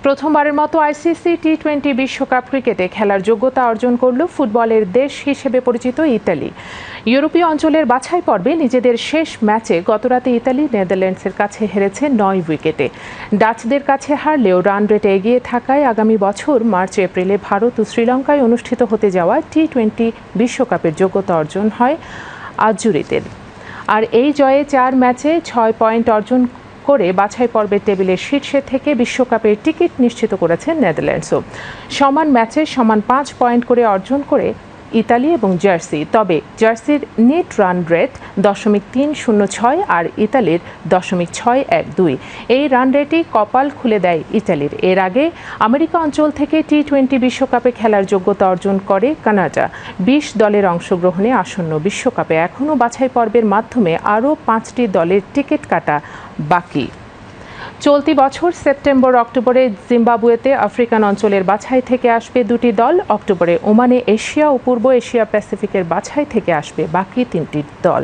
প্রথমবারের মতো আইসিসি টি-20 বিশ্বকাপ ক্রিকেটে খেলার যোগ্যতা অর্জন করল ফুটবলের দেশ হিসেবে পরিচিত ইতালি। ইউরোপীয় অঞ্চলের বাছাই পর্বে নিজেদের শেষ ম্যাচে গতরাতে ইতালি নেদারল্যান্ডসের কাছে হেরেছে 9 উইকেটে। ডাচদের কাছে হারলেও রান রেটে এগিয়ে থাকায় আগামী বছর মার্চ-এপ্রিলে ভারত ও শ্রীলঙ্কায় অনুষ্ঠিত হতে যাওয়া টি-20 বিশ্বকাপের যোগ্যতা অর্জন হয় আজ্জুরিদের। আর এই জয়ে 4 ম্যাচে 6 পয়েন্ট অর্জন করে বাছাই পর্বের টেবিলের শীর্ষে থেকে বিশ্বকাপের টিকিট নিশ্চিত করেছে নেদারল্যান্ডসও। সমান ম্যাচে সমান 5 পয়েন্ট করে অর্জন করে ইতালি এবং জার্সি। তবে জার্সির নেট রান রেট 0.306 আর ইতালির 0.612। এই রান রেটই কপাল খুলে দেয় ইতালির। এর আগে আমেরিকা অঞ্চল থেকে টি-20 বিশ্বকাপে খেলার যোগ্যতা অর্জন করে কানাডা। 20 দলের অংশগ্রহণে আসন্ন বিশ্বকাপে এখনও বাছাই পর্বের মাধ্যমে আরও 5টি দলের টিকিট কাটা বাকি। চলতি বছর সেপ্টেম্বর-অক্টোবরে জিম্বাবুয়েতে আফ্রিকান অঞ্চলের বাছাই থেকে আসবে 2টি দল। অক্টোবরে ওমানে এশিয়া ও পূর্ব এশিয়া প্যাসিফিকের বাছাই থেকে আসবে বাকি 3টি দল।